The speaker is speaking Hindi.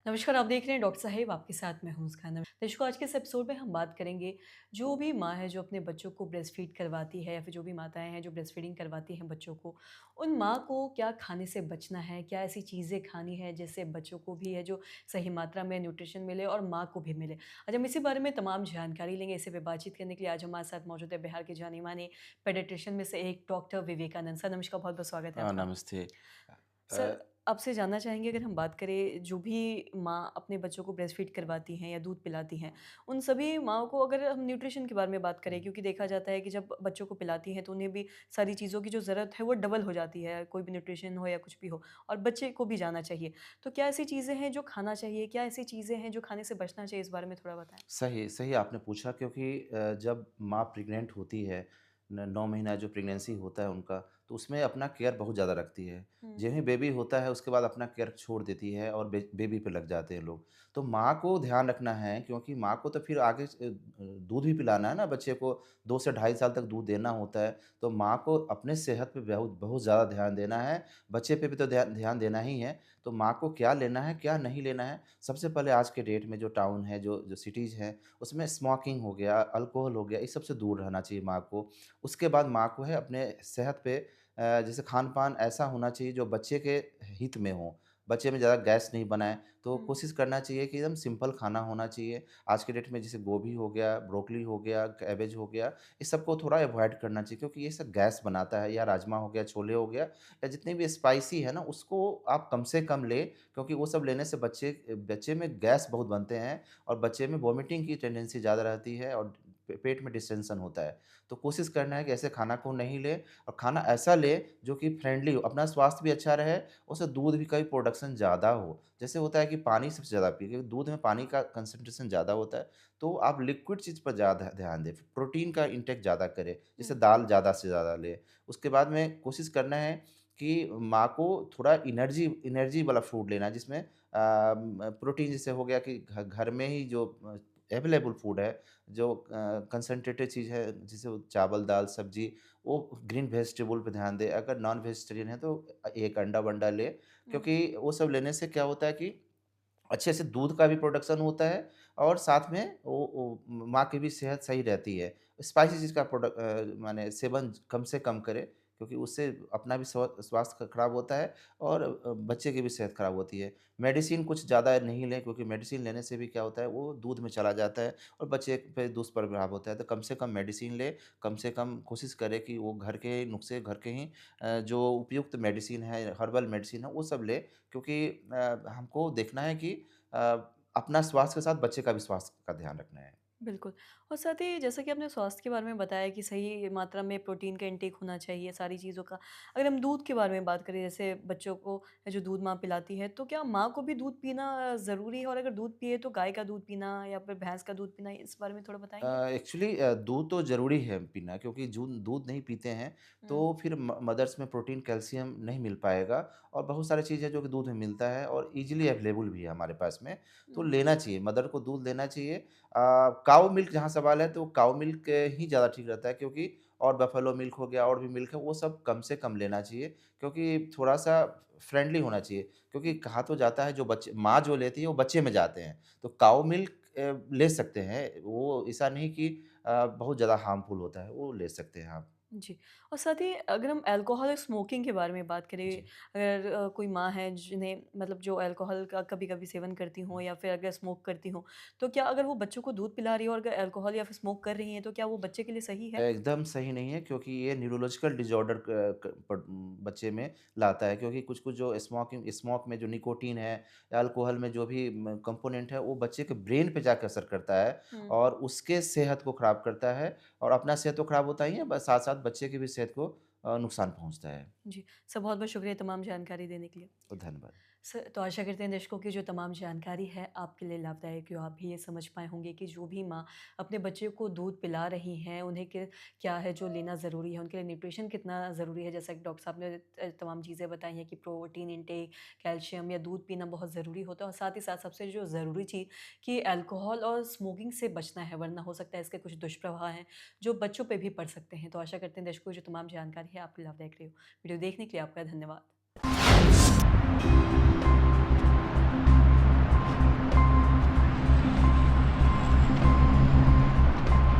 नमस्कार, आप देख रहे हैं डॉक्टर साहिब, आपके साथ मैं हूं मुस्कान। दर्शकों, आज के इस एपिसोड में हम बात करेंगे, जो भी माँ है जो अपने बच्चों को ब्रेस्ट फीड करवाती है या फिर जो भी माताएं हैं जो ब्रेस्ट फीडिंग करवाती हैं बच्चों को, उन माँ को क्या खाने से बचना है, क्या ऐसी चीज़ें खानी है जिससे बच्चों को भी है जो सही मात्रा में न्यूट्रिशन मिले और माँ को भी मिले। आज हम इसी बारे में तमाम जानकारी लेंगे। इसी पे बातचीत करने के लिए आज हमारे साथ मौजूद है बिहार के जाने माने पेडियाट्रिशियन में से एक डॉक्टर विवेकानंद सर। नमस्कार, बहुत बहुत स्वागत है हाँ, आपका। नमस्ते। सर, आपसे जानना चाहेंगे, अगर हम बात करें जो भी माँ अपने बच्चों को ब्रेस्ट फीड करवाती हैं या दूध पिलाती हैं, उन सभी माँओं को अगर हम न्यूट्रिशन के बारे में बात करें, क्योंकि देखा जाता है कि जब बच्चों को पिलाती हैं तो उन्हें भी सारी चीज़ों की जो ज़रूरत है वो डबल हो जाती है, कोई भी न्यूट्रिशन हो या कुछ भी हो, और बच्चे को भी जाना चाहिए। तो क्या ऐसी चीज़ें हैं जो खाना चाहिए? क्या ऐसी चीज़ें हैं जो खाने से बचना चाहिए? इस बारे में थोड़ा बताएँ। सही सही आपने पूछा क्योंकि जब माँ प्रेग्नेंट होती है, न 9 महीना जो प्रेगनेंसी होता है उनका, तो उसमें अपना केयर बहुत ज़्यादा रखती है। हुँ, जो ही बेबी होता है उसके बाद अपना केयर छोड़ देती है और बेबी पे लग जाते हैं लोग। तो माँ को ध्यान रखना है क्योंकि माँ को तो फिर आगे दूध भी पिलाना है ना बच्चे को, 2 से ढाई साल तक दूध देना होता है। तो माँ को अपने सेहत पे बहुत बहुत ज़्यादा ध्यान देना है, बच्चे पे भी तो ध्यान देना ही है। तो माँ को क्या लेना है, क्या नहीं लेना है, सबसे पहले आज के डेट में जो टाउन है, जो जो सिटीज़ हैं, उसमें स्मोकिंग हो गया, अल्कोहल हो गया, इस सब से दूर रहना चाहिए माँ को। उसके बाद माँ को है अपने सेहत पे जैसे खान-पान ऐसा होना चाहिए जो बच्चे के हित में हो। बच्चे में ज़्यादा गैस नहीं बनाए, तो हुँ, कोशिश करना चाहिए कि एकदम सिंपल खाना होना चाहिए। आज के डेट में जैसे गोभी हो गया, ब्रोकली हो गया, कैबेज हो गया, इस सबको थोड़ा अवॉइड करना चाहिए क्योंकि ये सब गैस बनाता है, या राजमा हो गया, छोले हो गया, या जितनी भी स्पाइसी है ना, उसको आप कम से कम लें क्योंकि वो सब लेने से बच्चे बच्चे में गैस बहुत बनते हैं और बच्चे में वॉमिटिंग की टेंडेंसी ज़्यादा रहती है और पेट में डिस्टेंशन होता है। तो कोशिश करना है कि ऐसे खाना को नहीं लें और खाना ऐसा लें जो कि फ्रेंडली हो, अपना स्वास्थ्य भी अच्छा रहे, उससे दूध भी का भी प्रोडक्शन ज़्यादा हो। जैसे होता है कि पानी सबसे ज़्यादा पिए क्योंकि दूध में पानी का कंसंट्रेशन ज़्यादा होता है, तो आप लिक्विड चीज़ पर ज़्यादा ध्यान दें। प्रोटीन का इंटेक ज़्यादा करें, जैसे हुँ, दाल ज़्यादा से ज़्यादा लें। उसके बाद में कोशिश करना है कि माँ को थोड़ा एनर्जी एनर्जी वाला फूड लेना है जिसमें प्रोटीन जैसे हो गया कि घर में ही जो अवेलेबल फूड है, जो कंसंट्रेटेड चीज़ है, जैसे वो चावल, दाल, सब्ज़ी, वो ग्रीन वेजिटेबल पे ध्यान दें। अगर नॉन वेजिटेरियन है तो एक अंडा-वंडा लें, हुँ। क्योंकि वो सब लेने से क्या होता है कि अच्छे से दूध का भी प्रोडक्शन होता है और साथ में वो माँ की भी सेहत सही रहती है। स्पाइसी चीज़ का माने सेवन कम से कम करें क्योंकि उससे अपना भी स्वास्थ्य खराब होता है और बच्चे की भी सेहत खराब होती है। मेडिसिन कुछ ज़्यादा नहीं लें क्योंकि मेडिसिन लेने से भी क्या होता है वो दूध में चला जाता है और बच्चे पे दुष्प्रभाव होता है। तो कम से कम मेडिसिन लें, कम से कम कोशिश करें कि वो घर के नुस्खे, घर के ही जो उपयुक्त मेडिसिन है, हर्बल मेडिसिन है, वो सब लें क्योंकि हमको देखना है कि अ, अपना स्वास्थ्य के साथ बच्चे का भी स्वास्थ्य का ध्यान रखना है। बिल्कुल। और साथ ही जैसा कि आपने स्वास्थ्य के बारे में बताया कि सही मात्रा में प्रोटीन का इंटेक होना चाहिए, सारी चीज़ों का। अगर हम दूध के बारे में बात करें, जैसे बच्चों को जो दूध माँ पिलाती है, तो क्या माँ को भी दूध पीना ज़रूरी है? और अगर दूध पिए तो गाय का दूध पीना या फिर भैंस का दूध पीना, इस बारे में थोड़ा बताएँगे? एक्चुअली दूध तो ज़रूरी है पीना क्योंकि जून दूध नहीं पीते हैं तो हुँ, फिर मदर्स में प्रोटीन, कैल्शियम नहीं मिल पाएगा और बहुत सारी चीज़ है जो कि दूध में मिलता है और ईज़िली अवेलेबल भी है हमारे पास में, तो हुँ, लेना चाहिए, मदर को दूध लेना चाहिए। काऊ मिल्क जहाँ सवाल है तो काऊ मिल्क ही ज़्यादा ठीक रहता है क्योंकि और बफ़ेलो मिल्क हो गया और भी मिल्क है, वो सब कम से कम लेना चाहिए क्योंकि थोड़ा-सा फ्रेंडली होना चाहिए क्योंकि कहा तो जाता है जो बच्चे माँ जो लेती है वो बच्चे में जाते हैं। तो काऊ मिल्क ले सकते हैं, वो ऐसा नहीं कि बहुत ज़्यादा हार्मफुल होता है, वो ले सकते हैं आप। जी। और साथ ही अगर हम अल्कोहल और स्मोकिंग के बारे में बात करें, जी। अगर कोई माँ है जिन्हें मतलब जो अल्कोहल का कभी-कभी सेवन करती हों या फिर अगर स्मोक करती हों, तो क्या अगर वो बच्चों को दूध पिला रही हो और अगर अल्कोहल या फिर स्मोक कर रही हैं, तो क्या वो बच्चे के लिए सही है? एकदम सही नहीं है क्योंकि ये न्यूरोलॉजिकल डिसऑर्डर बच्चे में लाता है क्योंकि कुछ-कुछ जो स्मोक में जो निकोटीन है या अल्कोहल में जो भी कंपोनेंट है वो बच्चे के ब्रेन पे जाके असर करता है हुँ। और उसके सेहत को ख़राब करता है और अपना सेहत तो ख़राब होता ही है, बस साथ-साथ बच्चे की भी सेहत को नुकसान पहुँचता है। जी। सर, बहुत-बहुत शुक्रिया तमाम जानकारी देने के लिए। तो धन्यवाद। सर, तो आशा करते हैं दर्शकों की जो तमाम जानकारी है आपके लिए लाभदायक हो। आप भी ये समझ पाए होंगे कि जो भी माँ अपने बच्चे को दूध पिला रही हैं, उन्हें क्या है जो लेना ज़रूरी है, उनके लिए न्यूट्रिशन कितना ज़रूरी है। जैसा कि डॉक्टर साहब ने तमाम चीज़ें बताई हैं कि प्रोटीन इंटेक, कैल्शियम या दूध पीना बहुत ज़रूरी होता है, और साथ ही साथ सबसे जो ज़रूरी चीज़ कि अल्कोहल और स्मोकिंग से बचना है, वरना हो सकता है इसके कुछ दुष्प्रभाव हैं जो बच्चों पे भी पड़ सकते हैं। तो आशा करते हैं दर्शकों की जो तमाम जानकारी है आपके लिए लाभदायक रही हो। वीडियो देखने के लिए आपका धन्यवाद।